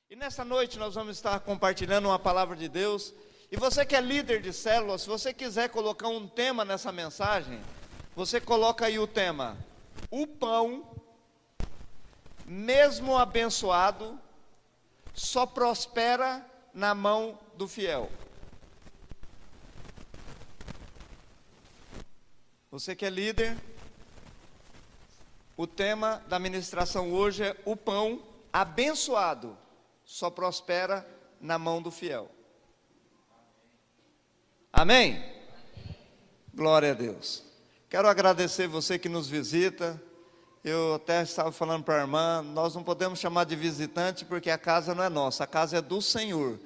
E nessa noite nós vamos estar compartilhando uma palavra de Deus. E você que é líder de célula, se você quiser colocar um tema nessa mensagem, você coloca aí o tema: o pão, mesmo abençoado, só prospera na mão do fiel. Você que é líder, o tema da ministração hoje é: o pão abençoado só prospera na mão do fiel. Amém? Glória a Deus. Quero agradecer você que nos visita. Eu até estava falando para a irmã, nós não podemos chamar de visitante porque a casa não é nossa, a casa é do Senhor.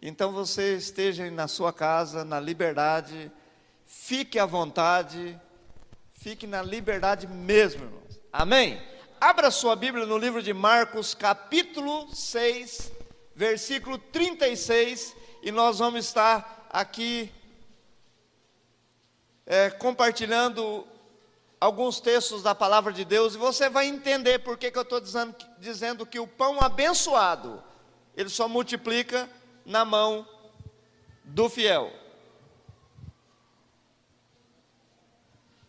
Então você esteja na sua casa, na liberdade, fique à vontade, fique na liberdade mesmo, irmãos. Amém? Abra sua Bíblia no livro de Marcos, capítulo 6, versículo 36, e nós vamos estar aqui compartilhando alguns textos da palavra de Deus, e você vai entender por que eu estou dizendo que o pão abençoado, ele só multiplica na mão do fiel.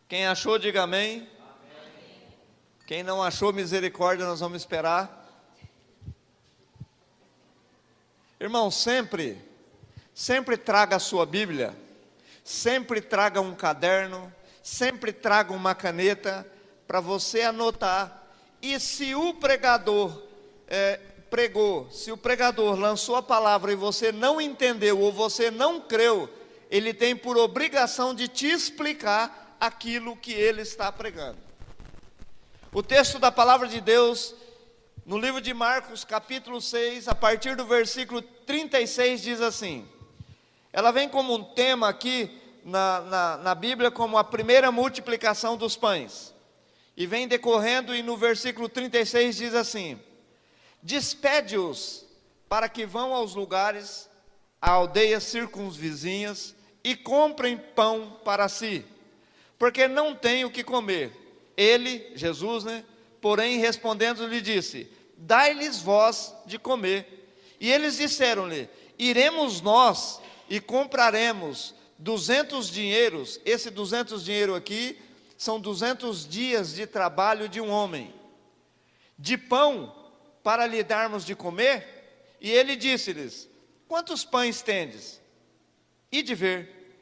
Quem achou, diga amém. Quem não achou, misericórdia, nós vamos esperar. Irmão, sempre traga a sua Bíblia, sempre traga um caderno, sempre traga uma caneta para você anotar. E se o pregador pregou, se o pregador lançou a palavra e você não entendeu ou você não creu, ele tem por obrigação de te explicar aquilo que ele está pregando. O texto da palavra de Deus, no livro de Marcos, capítulo 6, a partir do versículo 36, diz assim. Ela vem como um tema aqui na Bíblia, como a primeira multiplicação dos pães. E vem decorrendo, e no versículo 36 diz assim: despede-os para que vão aos lugares, a aldeias circunvizinhas, e comprem pão para si, porque não têm o que comer. Ele, Jesus, porém respondendo lhe disse: dai-lhes vós de comer. E eles disseram-lhe: iremos nós e compraremos 200 dinheiros. Esse 200 dinheiro aqui são 200 dias de trabalho de um homem, de pão para lhe darmos de comer. E ele disse-lhes: quantos pães tendes? Ide ver.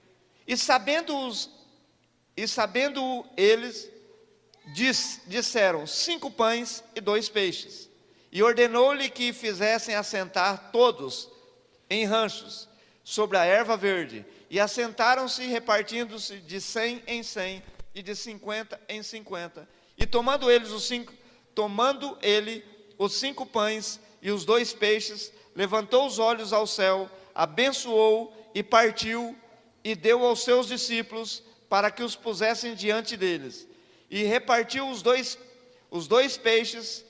E sabendo eles, disseram: 5 pães e 2 peixes. E ordenou-lhe que fizessem assentar todos em ranchos, sobre a erva verde. E assentaram-se, repartindo-se de 100 em 100 e de 50 em 50. E tomando ele os 5 pães e os 2 peixes, levantou os olhos ao céu, abençoou e partiu, e deu aos seus discípulos para que os pusessem diante deles. E repartiu os dois peixes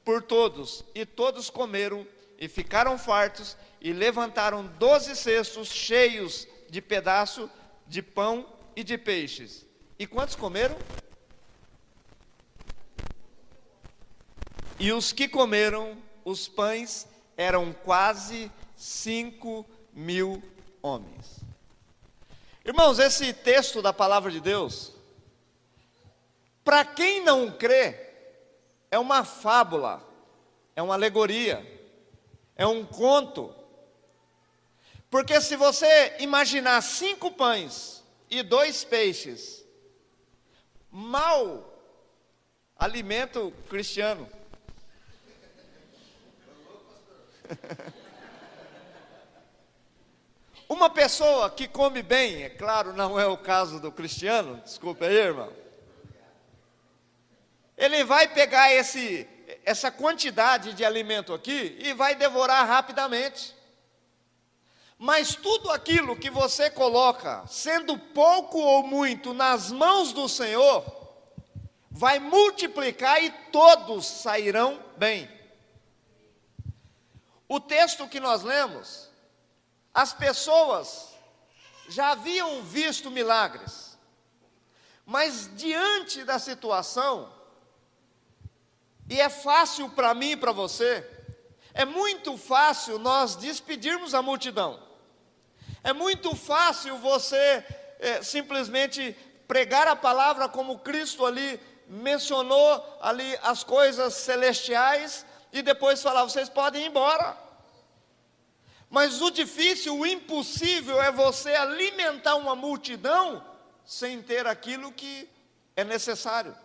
por todos, e todos comeram e ficaram fartos, e levantaram 12 cestos cheios de pedaço de pão e de peixes. E quantos comeram? E os que comeram os pães eram quase 5.000 homens. Irmãos, esse texto da palavra de Deus, para quem não crê, é uma fábula, é uma alegoria, é um conto. Porque se você imaginar 5 pães e 2 peixes, mau alimento cristiano. Uma pessoa que come bem, é claro, não é o caso do cristiano, desculpa aí, irmão. Ele vai pegar essa quantidade de alimento aqui e vai devorar rapidamente. Mas tudo aquilo que você coloca, sendo pouco ou muito, nas mãos do Senhor, vai multiplicar e todos sairão bem. O texto que nós lemos, as pessoas já haviam visto milagres, mas diante da situação, e é fácil para mim e para você, é muito fácil nós despedirmos a multidão, é muito fácil você simplesmente pregar a palavra como Cristo ali mencionou ali as coisas celestiais e depois falar, vocês podem ir embora. Mas o difícil, o impossível é você alimentar uma multidão sem ter aquilo que é necessário.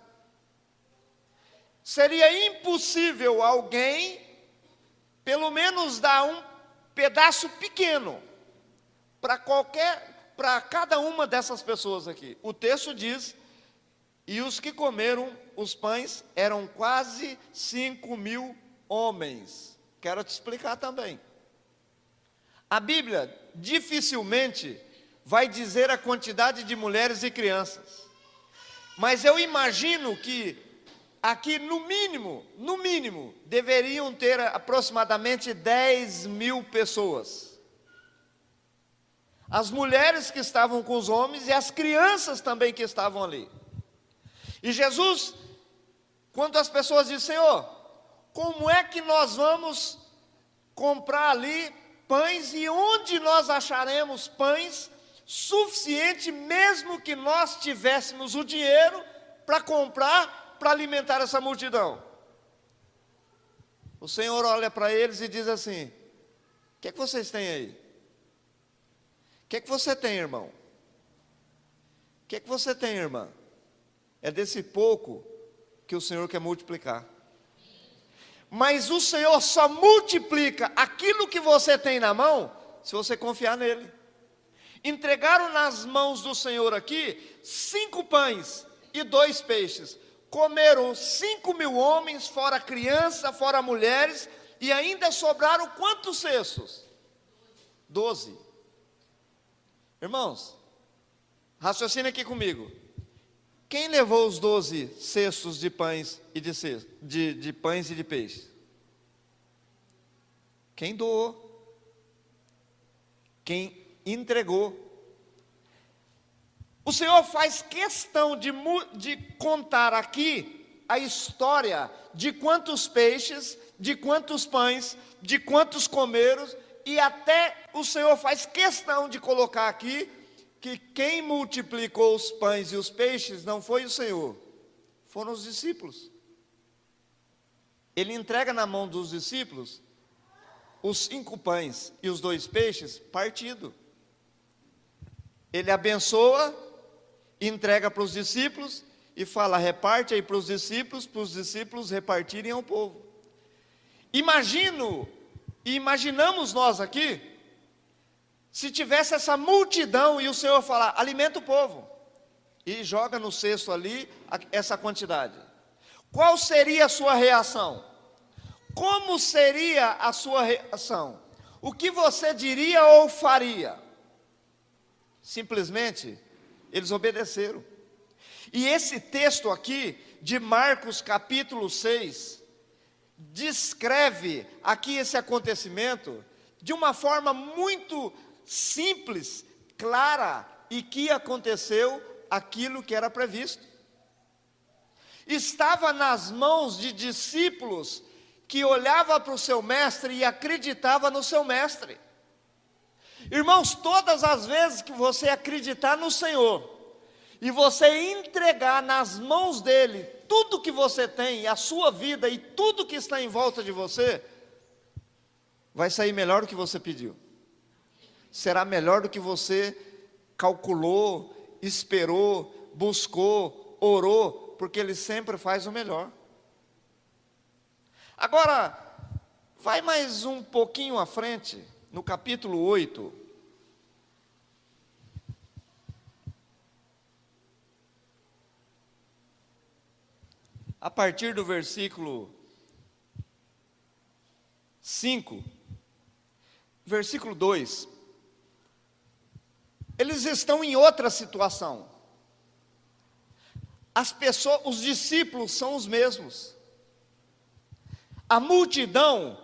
Seria impossível alguém, pelo menos dar um pedaço pequeno para cada uma dessas pessoas aqui. O texto diz, e os que comeram os pães eram quase 5.000 homens. Quero te explicar também. A Bíblia dificilmente vai dizer a quantidade de mulheres e crianças, mas eu imagino que aqui no mínimo, deveriam ter aproximadamente 10.000 pessoas. As mulheres que estavam com os homens e as crianças também que estavam ali. E Jesus, quando as pessoas dizem, Senhor, como é que nós vamos comprar ali pães e onde nós acharemos pães suficiente, mesmo que nós tivéssemos o dinheiro para comprar, para alimentar essa multidão? O Senhor olha para eles e diz assim, o que é que vocês têm aí? O que é que você tem, irmão? O que é que você tem, irmã? É desse pouco que o Senhor quer multiplicar. Mas o Senhor só multiplica aquilo que você tem na mão, se você confiar nele. Entregaram nas mãos do Senhor aqui 5 pães e 2 peixes. Comeram 5.000 homens, fora criança, fora mulheres, e ainda sobraram quantos cestos? 12. Irmãos, raciocina aqui comigo. Quem levou os 12 cestos de pães e de pães e de peixes? Quem doou? Quem entregou? O Senhor faz questão de contar aqui a história de quantos peixes, de quantos pães, de quantos comeram, e até o Senhor faz questão de colocar aqui que quem multiplicou os pães e os peixes não foi o Senhor, foram os discípulos. Ele entrega na mão dos discípulos os 5 pães e os 2 peixes partido. Ele abençoa, entrega para os discípulos e fala, reparte aí para os discípulos repartirem ao povo. Imaginamos nós aqui, se tivesse essa multidão e o Senhor falar, alimenta o povo, e joga no cesto ali essa quantidade. Qual seria a sua reação? Como seria a sua reação? O que você diria ou faria? Simplesmente, eles obedeceram. E esse texto aqui, de Marcos capítulo 6, descreve aqui esse acontecimento de uma forma muito simples, clara, e que aconteceu aquilo que era previsto. Estava nas mãos de discípulos que olhava para o seu mestre e acreditava no seu mestre. Irmãos, todas as vezes que você acreditar no Senhor e você entregar nas mãos dele tudo que você tem, a sua vida e tudo que está em volta de você, vai sair melhor do que você pediu. Será melhor do que você calculou, esperou, buscou, orou, porque ele sempre faz o melhor. Agora, vai mais um pouquinho à frente, no capítulo 8. A partir do versículo 5, versículo 2. Eles estão em outra situação. As pessoas, os discípulos são os mesmos. A multidão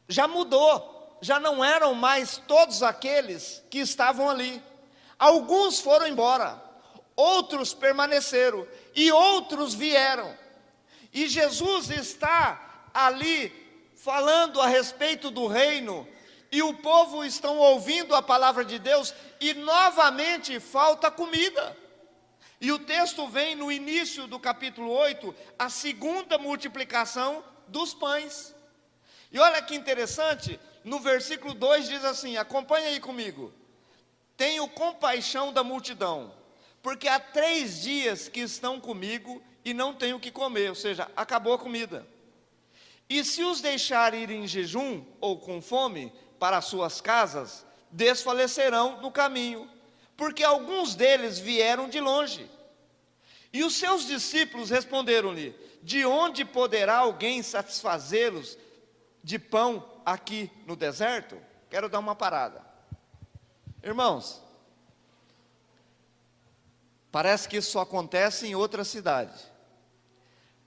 já mudou. já não eram mais todos aqueles que estavam ali. Alguns foram embora, outros permaneceram e outros vieram. E Jesus está ali falando a respeito do reino, e o povo estão ouvindo a palavra de Deus, e novamente falta comida. E o texto vem no início do capítulo 8, a segunda multiplicação dos pães. E olha que interessante, no versículo 2 diz assim, acompanha aí comigo: tenho compaixão da multidão, porque há 3 dias que estão comigo e não tenho o que comer, ou seja, acabou a comida. E se os deixar ir em jejum ou com fome para as suas casas, desfalecerão no caminho, porque alguns deles vieram de longe. E os seus discípulos responderam-lhe: de onde poderá alguém satisfazê-los de pão aqui no deserto? Quero dar uma parada. Irmãos, parece que isso só acontece em outra cidade.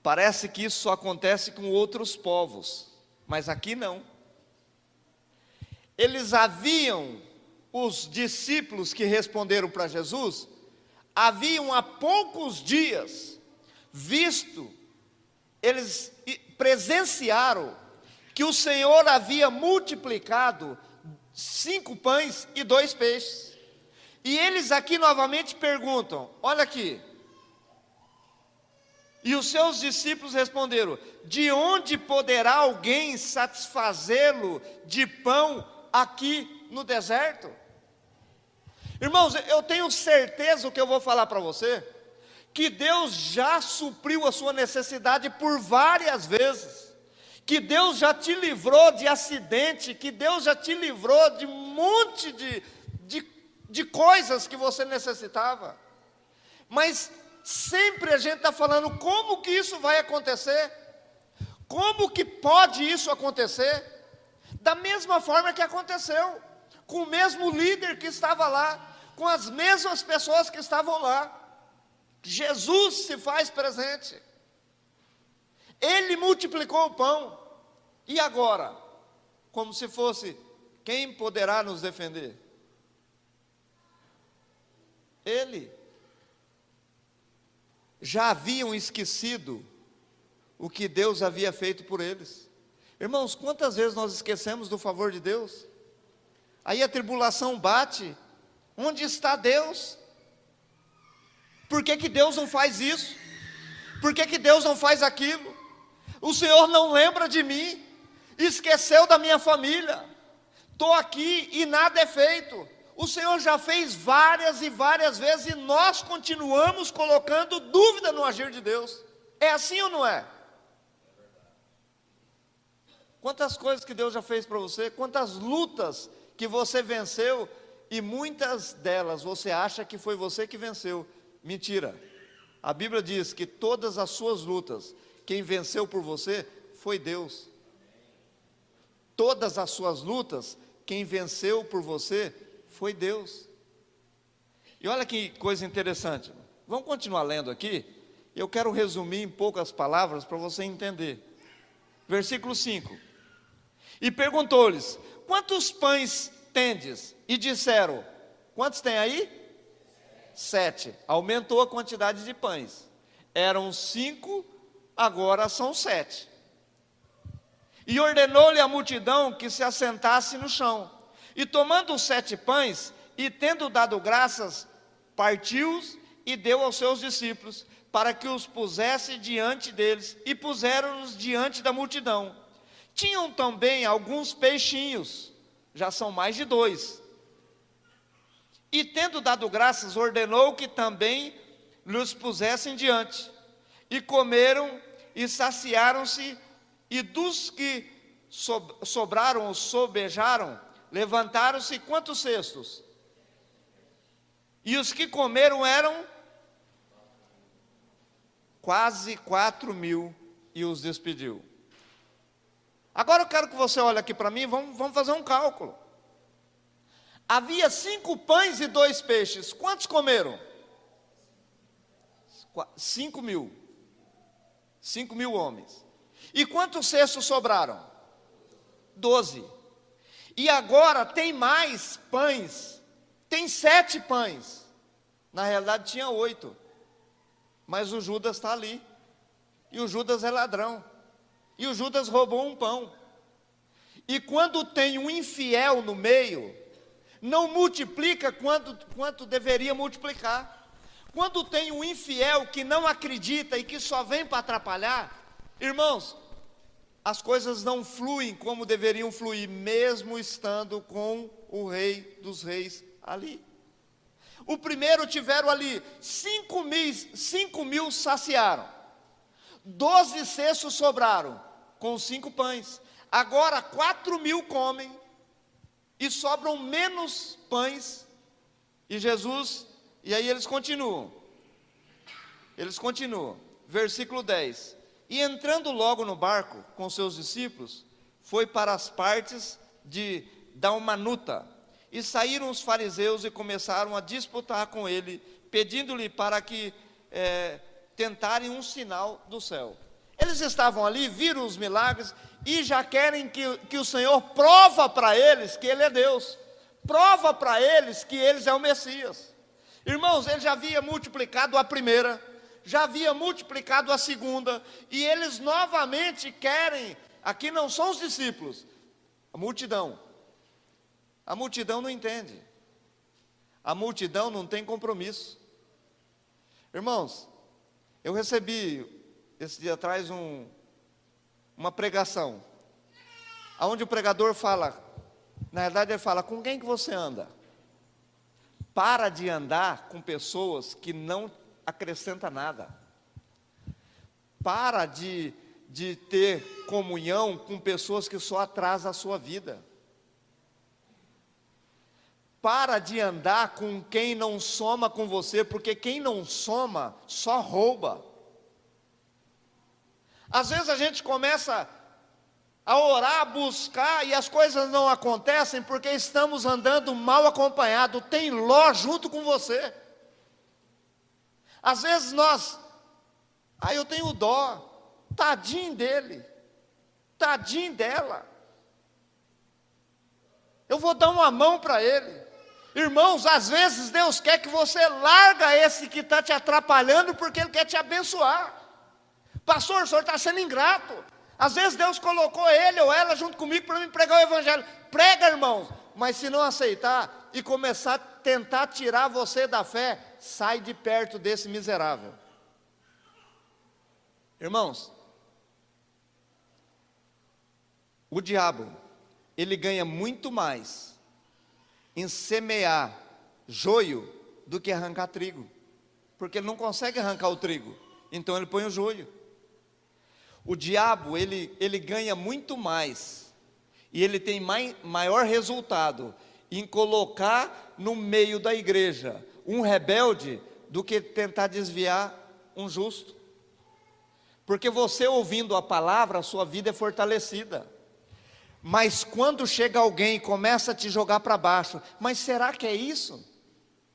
Parece que isso só acontece com outros povos, mas aqui não. Eles haviam, os discípulos que responderam para Jesus, haviam há poucos dias visto, eles presenciaram que o Senhor havia multiplicado 5 pães e 2 peixes. E eles aqui novamente perguntam, olha aqui. E os seus discípulos responderam: de onde poderá alguém satisfazê-lo de pão aqui no deserto? Irmãos, eu tenho certeza o que eu vou falar para você, que Deus já supriu a sua necessidade por várias vezes, que Deus já te livrou de acidente, que Deus já te livrou de um monte de coisas que você necessitava. Mas sempre a gente está falando, como que isso vai acontecer? Como que pode isso acontecer? Da mesma forma que aconteceu, com o mesmo líder que estava lá, com as mesmas pessoas que estavam lá. Jesus se faz presente. Ele multiplicou o pão. E agora? Como se fosse, quem poderá nos defender? Ele. Já haviam esquecido o que Deus havia feito por eles. Irmãos, quantas vezes nós esquecemos do favor de Deus? Aí a tribulação bate. Onde está Deus? Por que Deus não faz isso? Por que Deus não faz aquilo? O Senhor não lembra de mim, esqueceu da minha família, estou aqui e nada é feito. O Senhor já fez várias e várias vezes, e nós continuamos colocando dúvida no agir de Deus. É assim ou não é? Quantas coisas que Deus já fez para você, quantas lutas que você venceu, e muitas delas você acha que foi você que venceu. Mentira. A Bíblia diz que todas as suas lutas, quem venceu por você foi Deus. Todas as suas lutas, quem venceu por você foi Deus. E olha que coisa interessante. Vamos continuar lendo aqui. Eu quero resumir em poucas palavras para você entender. Versículo 5. E perguntou-lhes: quantos pães tendes? E disseram: quantos tem aí? 7. Aumentou a quantidade de pães. Eram 5, agora são 7. E ordenou-lhe a multidão que se assentasse no chão. E tomando os 7 pães, e tendo dado graças, partiu-os e deu aos seus discípulos, para que os pusesse diante deles, e puseram-nos diante da multidão. Tinham também alguns peixinhos, já são mais de 2. E tendo dado graças, ordenou que também lhes pusessem diante. E comeram e saciaram-se, e dos que sobraram ou sobejaram, levantaram-se quantos cestos? E os que comeram eram quase 4.000, e os despediu. Agora eu quero que você olhe aqui para mim, vamos fazer um cálculo. Havia 5 pães e 2 peixes, quantos comeram? 5.000. 5.000 homens. E quantos cestos sobraram? 12. E agora tem mais pães, tem 7 pães. Na realidade tinha 8, mas o Judas está ali, e o Judas é ladrão, e o Judas roubou um pão. E quando tem um infiel no meio, não multiplica quanto deveria multiplicar. Quando tem um infiel que não acredita e que só vem para atrapalhar, irmãos, as coisas não fluem como deveriam fluir, mesmo estando com o Rei dos Reis ali. O primeiro tiveram ali 5 mil saciaram, 12 cestos sobraram, com 5 pães. Agora 4 mil comem, e sobram menos pães, e Jesus, e aí eles continuam, versículo 10, e entrando logo no barco com seus discípulos, foi para as partes de Dalmanuta, e saíram os fariseus e começaram a disputar com ele, pedindo-lhe para que tentarem um sinal do céu. Eles estavam ali, viram os milagres, e já querem que o Senhor prova para eles que Ele é Deus, prova para eles que eles é o Messias. Irmãos, ele já havia multiplicado a primeira, já havia multiplicado a segunda, e eles novamente querem, aqui não são os discípulos, a multidão não entende, a multidão não tem compromisso. Irmãos, eu recebi esse dia atrás uma pregação, onde o pregador fala, na verdade ele fala, com quem que você anda? Para de andar com pessoas que não acrescentam nada. Para de ter comunhão com pessoas que só atrasam a sua vida. Para de andar com quem não soma com você, porque quem não soma só rouba. Às vezes a gente começa a orar, a buscar, e as coisas não acontecem porque estamos andando mal acompanhado. Tem Ló junto com você. Às vezes eu tenho dó, tadinho dele, tadinho dela, eu vou dar uma mão para ele. Irmãos, às vezes Deus quer que você larga esse que está te atrapalhando, porque Ele quer te abençoar. Pastor, o senhor está sendo ingrato. Às vezes Deus colocou ele ou ela junto comigo para me pregar o evangelho. Prega, irmãos, mas se não aceitar e começar a tentar tirar você da fé, sai de perto desse miserável. Irmãos, o diabo, ele ganha muito mais em semear joio do que arrancar trigo, porque ele não consegue arrancar o trigo, então ele põe o joio. O diabo, ele ganha muito mais, e ele tem maior resultado em colocar no meio da igreja um rebelde, do que tentar desviar um justo. Porque você ouvindo a palavra, a sua vida é fortalecida. Mas quando chega alguém e começa a te jogar para baixo, mas será que é isso?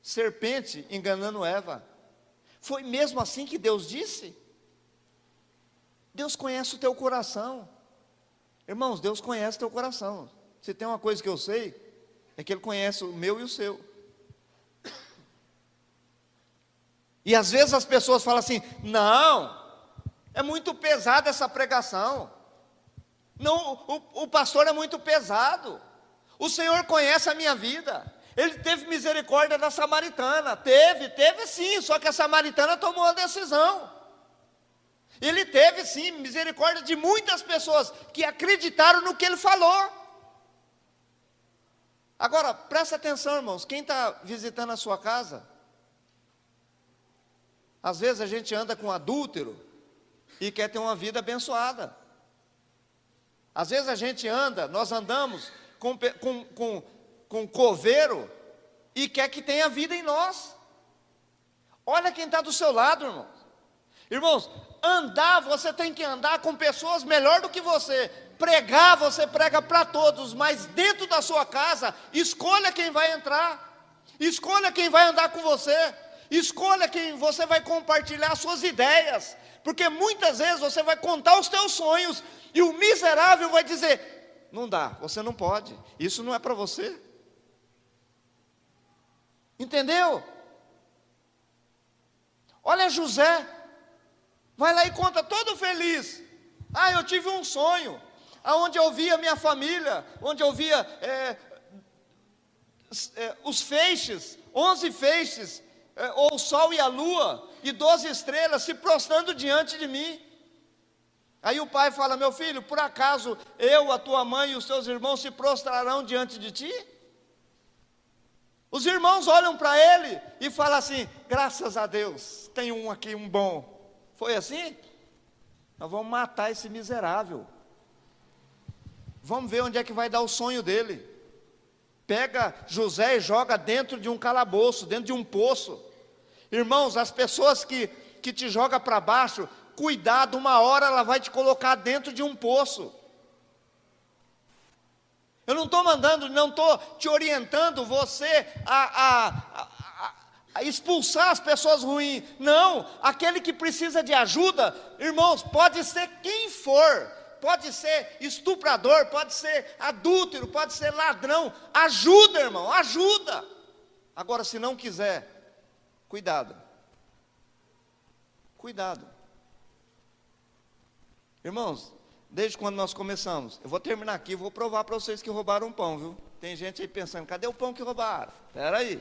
Serpente enganando Eva. Foi mesmo assim que Deus disse? Deus conhece o teu coração. Irmãos, Deus conhece o teu coração. Se tem uma coisa que eu sei, é que Ele conhece o meu e o seu. E às vezes as pessoas falam assim, não, é muito pesada essa pregação. Não, o pastor é muito pesado. O Senhor conhece a minha vida. Ele teve misericórdia da samaritana. Teve sim, só que a samaritana tomou a decisão. Ele teve sim misericórdia de muitas pessoas que acreditaram no que ele falou. Agora, presta atenção, irmãos, quem está visitando a sua casa, às vezes a gente anda com adúltero e quer ter uma vida abençoada. Às vezes nós andamos com coveiro e quer que tenha vida em nós. Olha quem está do seu lado, irmãos. Irmãos, você tem que andar com pessoas melhor do que você. Pregar, você prega para todos, mas dentro da sua casa, escolha quem vai entrar, escolha quem vai andar com você, escolha quem você vai compartilhar suas ideias, porque muitas vezes você vai contar os teus sonhos, e o miserável vai dizer, Não dá, você não pode. Isso não é para você. Entendeu? Olha José, vai lá e conta todo feliz. Eu tive um sonho, onde eu via minha família, onde eu via os feixes, 11 feixes, ou o sol e a lua, e 12 estrelas se prostrando diante de mim. Aí o pai fala: meu filho, por acaso eu, a tua mãe e os teus irmãos se prostrarão diante de ti? Os irmãos olham para ele e falam assim: graças a Deus, tem um aqui, um bom. Foi assim? Nós vamos matar esse miserável. Vamos ver onde é que vai dar o sonho dele. Pega José e joga dentro de um calabouço, dentro de um poço. Irmãos, as pessoas que te jogam para baixo, cuidado, uma hora ela vai te colocar dentro de um poço. Eu não estou mandando, não estou te orientando você a expulsar as pessoas ruins. Não, aquele que precisa de ajuda, irmãos, pode ser quem for, pode ser estuprador, pode ser adúltero, pode ser ladrão. Ajuda, irmão, ajuda. Agora, se não quiser, cuidado. Cuidado. Irmãos, desde quando nós começamos, eu vou terminar aqui, vou provar para vocês que roubaram um pão, viu? Tem gente aí pensando: cadê o pão que roubaram? Espera aí,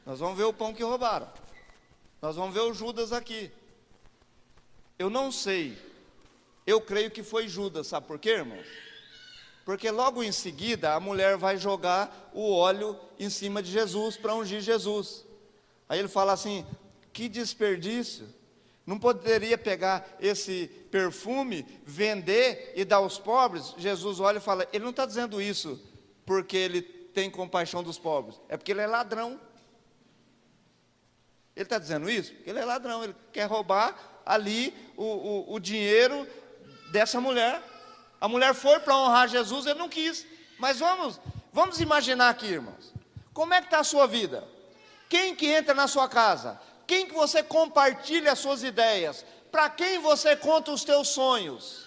nós vamos ver o pão que roubaram. Nós vamos ver o Judas aqui. Eu não sei, eu creio que foi Judas. Sabe por quê, irmãos? Porque logo em seguida a mulher vai jogar o óleo em cima de Jesus para ungir Jesus. Aí ele fala assim: que desperdício, não poderia pegar esse perfume, vender e dar aos pobres? Jesus olha e fala: ele não está dizendo isso porque ele tem compaixão dos pobres, é porque ele é ladrão. Ele está dizendo isso porque ele é ladrão, ele quer roubar ali o dinheiro dessa mulher. A mulher foi para honrar Jesus, ele não quis. Mas vamos imaginar aqui, irmãos, como é que está a sua vida? Quem que entra na sua casa? Quem que você compartilha as suas ideias? Para quem você conta os teus sonhos?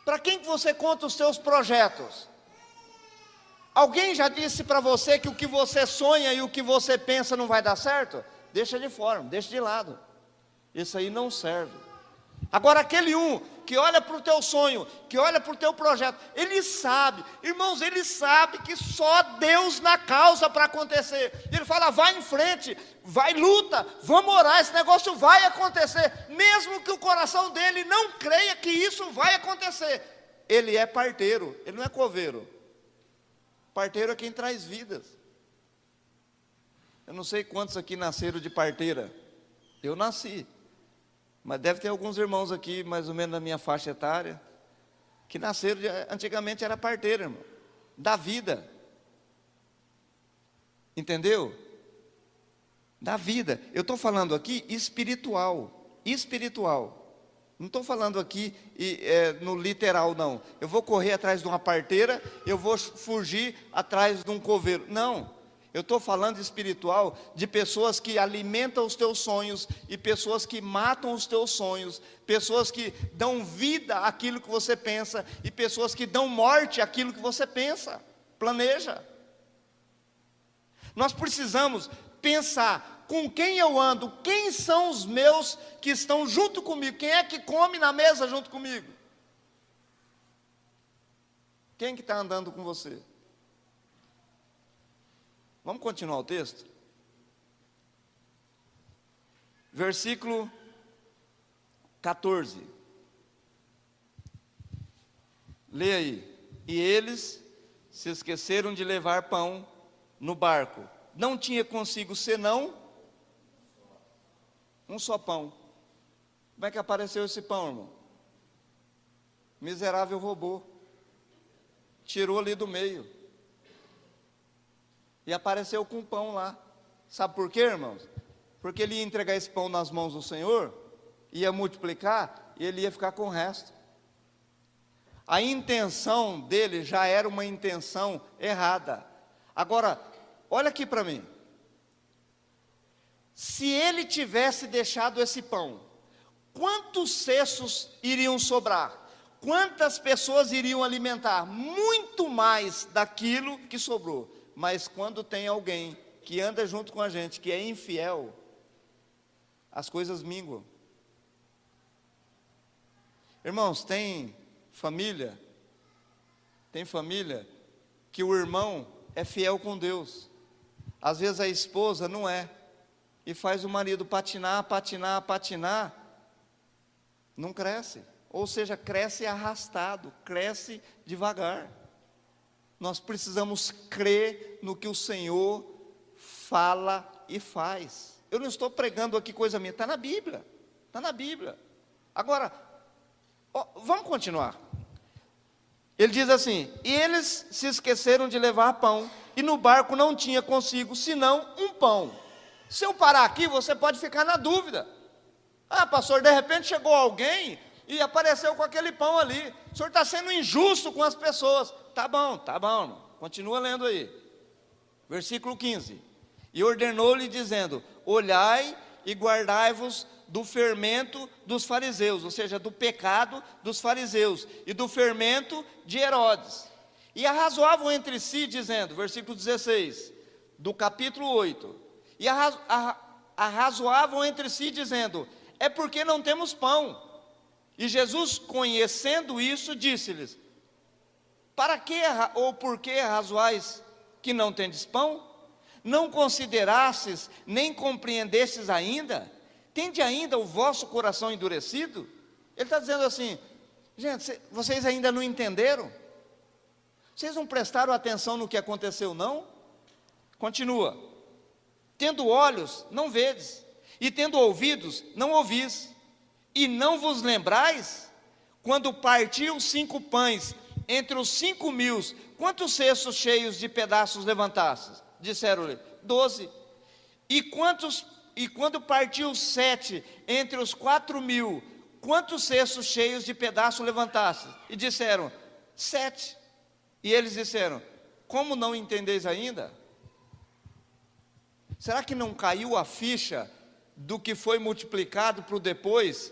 Para quem que você conta os teus projetos? Alguém já disse para você que o que você sonha e o que você pensa não vai dar certo? Deixa de fora, deixa de lado. Isso aí não serve. Agora aquele que olha para o teu sonho, que olha para o teu projeto, ele sabe, irmãos, ele sabe que só Deus na causa para acontecer. Ele fala: vai em frente, vai, luta, vamos orar, esse negócio vai acontecer, mesmo que o coração dele não creia que isso vai acontecer. Ele é parteiro, ele não é coveiro. Parteiro é quem traz vidas. Eu não sei quantos aqui nasceram de parteira. Eu nasci. Mas deve ter alguns irmãos aqui, mais ou menos na minha faixa etária, que nasceram, antigamente era parteiro, irmão, da vida. Entendeu? Da vida. Eu estou falando aqui espiritual. Não estou falando aqui no literal, não. Eu vou correr atrás de uma parteira, eu vou fugir atrás de um coveiro. Não. Eu estou falando espiritual, de pessoas que alimentam os teus sonhos, e pessoas que matam os teus sonhos, pessoas que dão vida àquilo que você pensa, e pessoas que dão morte àquilo que você pensa, planeja. Nós precisamos pensar: com quem eu ando? Quem são os meus que estão junto comigo? Quem é que come na mesa junto comigo? Quem que está andando com você? Vamos continuar o texto? Versículo 14. Leia aí. E eles se esqueceram de levar pão no barco. Não tinha consigo senão um só pão. Como é que apareceu esse pão, irmão? Miserável roubou. Tirou ali do meio. E apareceu com pão lá. Sabe por quê, irmãos? Porque ele ia entregar esse pão nas mãos do Senhor, ia multiplicar, e ele ia ficar com o resto. A intenção dele já era uma intenção errada. Agora, olha aqui para mim. Se ele tivesse deixado esse pão, quantos cestos iriam sobrar? quantas pessoas iriam alimentar? Muito mais daquilo que sobrou. Mas quando tem alguém que anda junto com a gente, que é infiel, as coisas minguam. Irmãos, tem família que o irmão é fiel com Deus. Às vezes a esposa não é, e faz o marido patinar, não cresce. Ou seja, cresce arrastado, cresce devagar. Nós precisamos crer no que o Senhor fala e faz. Eu não estou pregando aqui coisa minha, está na Bíblia. Está na Bíblia. Agora, vamos continuar. Ele diz assim: e eles se esqueceram de levar pão, e no barco não tinha consigo senão um pão. Se eu parar aqui, você pode ficar na dúvida. Ah, pastor, de repente chegou alguém e apareceu com aquele pão ali. O senhor está sendo injusto com as pessoas. Tá bom, continua lendo aí. Versículo 15. E ordenou-lhe dizendo: olhai e guardai-vos do fermento dos fariseus, ou seja, do pecado dos fariseus e do fermento de Herodes. E arrazoavam entre si, dizendo, versículo 16, do capítulo 8, e arrazoavam entre si, dizendo: é porque não temos pão. E Jesus, conhecendo isso, disse-lhes: para que ou por que arrazoais que não tendes pão? Não considerastes, nem compreendestes ainda? Tende ainda o vosso coração endurecido? Ele está dizendo assim: gente, vocês ainda não entenderam? Vocês não prestaram atenção no que aconteceu, não? Continua: tendo olhos, não vedes, e tendo ouvidos, não ouvis, e não vos lembrais? Quando partiu 5 pães entre os 5.000, quantos cestos cheios de pedaços levantastes? Disseram-lhe: 12. E quando partiu 7 entre os 4.000, quantos cestos cheios de pedaços levantastes? E disseram: 7. E eles disseram: como não entendeis ainda? Será que não caiu a ficha do que foi multiplicado para o depois,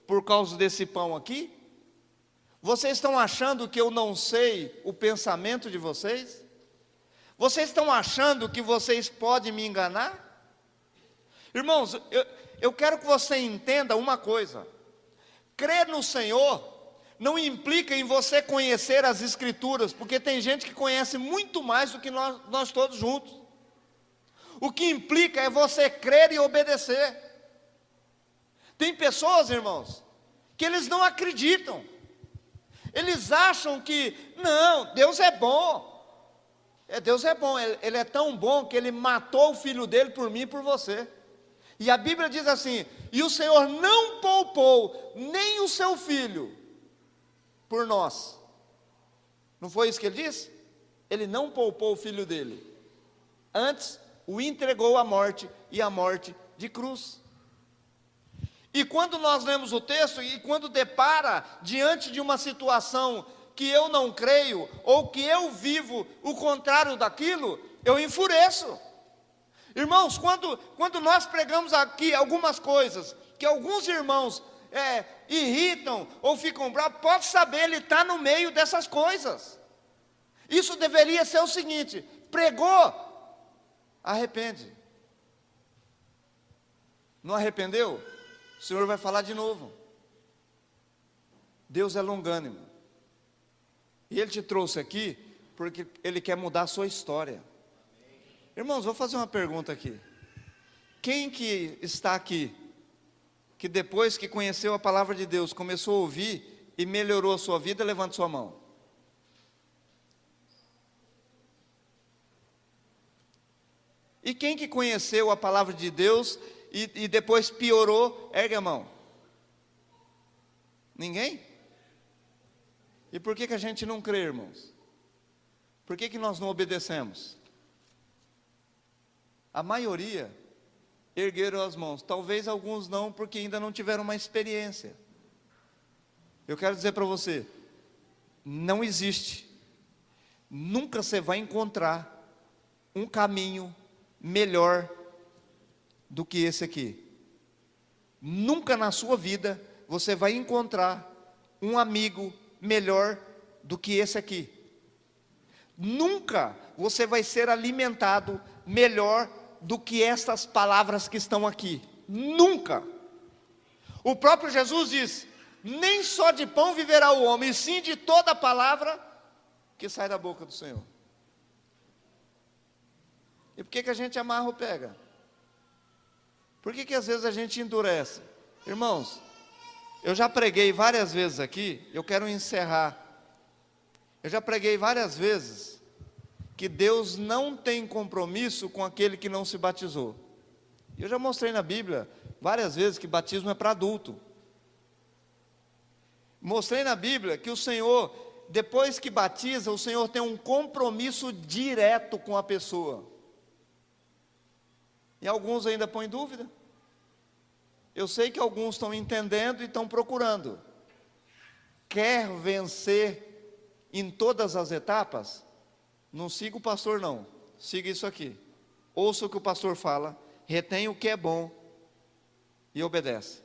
por causa desse pão aqui? Vocês estão achando que eu não sei o pensamento de vocês? Vocês estão achando que vocês podem me enganar? Irmãos, eu quero que você entenda uma coisa: crer no Senhor não implica em você conhecer as Escrituras, porque tem gente que conhece muito mais do que nós todos juntos. O que implica é você crer e obedecer. Tem pessoas, irmãos, que eles não acreditam. Eles acham que, não, Deus é bom. Deus é bom, Ele é tão bom que Ele matou o Filho dele por mim e por você. E a Bíblia diz assim: e o Senhor não poupou nem o seu Filho por nós. Não foi isso que Ele disse? Ele não poupou o Filho dele, antes o entregou à morte, e à morte de cruz. E quando nós lemos o texto, e quando depara diante de uma situação que eu não creio, ou que eu vivo o contrário daquilo, eu enfureço. Irmãos, quando nós pregamos aqui algumas coisas, que alguns irmãos irritam, ou ficam bravos, pode saber, ele está no meio dessas coisas. Isso deveria ser o seguinte: pregou, arrepende. Não arrependeu? O Senhor vai falar de novo. Deus é longânimo. E Ele te trouxe aqui porque Ele quer mudar a sua história. Irmãos, vou fazer uma pergunta aqui. Quem que está aqui, que depois que conheceu a palavra de Deus, começou a ouvir e melhorou a sua vida? Levante sua mão. E quem que conheceu a palavra de Deus e depois piorou? Ergue a mão. Ninguém? E por que a gente não crê, irmãos? Por que nós não obedecemos? A maioria ergueram as mãos. Talvez alguns não, porque ainda não tiveram uma experiência. Eu quero dizer para você: não existe, nunca você vai encontrar um caminho melhor do que esse aqui. Nunca na sua vida você vai encontrar um amigo melhor do que esse aqui. Nunca você vai ser alimentado melhor do que estas palavras que estão aqui. Nunca. O próprio Jesus diz: nem só de pão viverá o homem, e sim de toda a palavra que sai da boca do Senhor. E por que a gente amarra ou pega? Por que às vezes a gente endurece? Irmãos, eu já preguei várias vezes aqui, eu quero encerrar. Eu já preguei várias vezes que Deus não tem compromisso com aquele que não se batizou. Eu já mostrei na Bíblia várias vezes que batismo é para adulto. Mostrei na Bíblia que o Senhor, depois que batiza, o Senhor tem um compromisso direto com a pessoa. E alguns ainda põem dúvida. Eu sei que alguns estão entendendo e estão procurando. Quer vencer em todas as etapas? Não siga o pastor não, siga isso aqui. Ouça o que o pastor fala, retém o que é bom e obedece.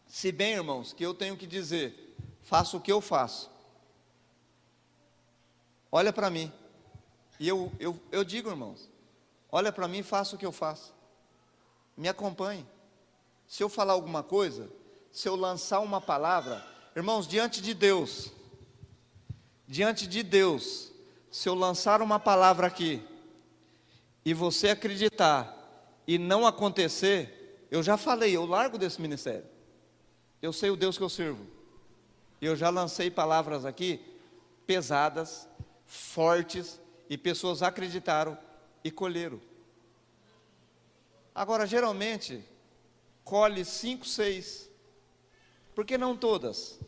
Se bem, irmãos, que eu tenho que dizer, faça o que eu faço. Olha para mim. E eu digo, irmãos, olha para mim e faça o que eu faço. Me acompanhe. Se eu falar alguma coisa, se eu lançar uma palavra, irmãos, diante de Deus, se eu lançar uma palavra aqui, e você acreditar, e não acontecer, eu já falei, eu largo desse ministério. Eu sei o Deus que eu sirvo. Eu já lancei palavras aqui, pesadas, fortes, e pessoas acreditaram e colheram. Agora, geralmente, colhe 5, 6, por que não todas?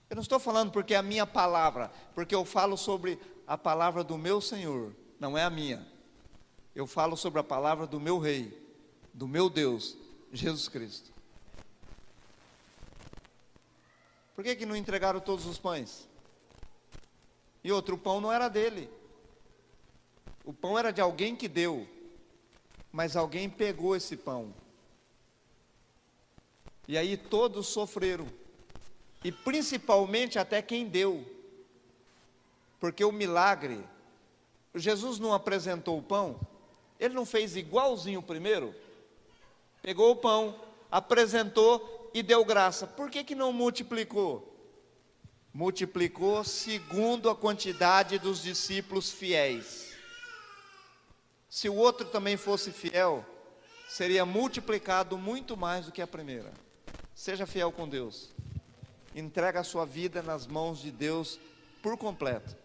Eu não estou falando porque é a minha palavra, porque eu falo sobre a palavra do meu Senhor, não é a minha. Eu falo sobre a palavra do meu Rei, do meu Deus, Jesus Cristo. Por que não entregaram todos os pães? E outro, o pão não era dele. O pão era de alguém que deu, mas alguém pegou esse pão. E aí todos sofreram, e principalmente até quem deu, porque o milagre, Jesus não apresentou o pão, ele não fez igualzinho o primeiro, pegou o pão, apresentou e deu graça. Por que não multiplicou? Multiplicou segundo a quantidade dos discípulos fiéis. Se o outro também fosse fiel, seria multiplicado muito mais do que a primeira. Seja fiel com Deus. Entrega a sua vida nas mãos de Deus por completo.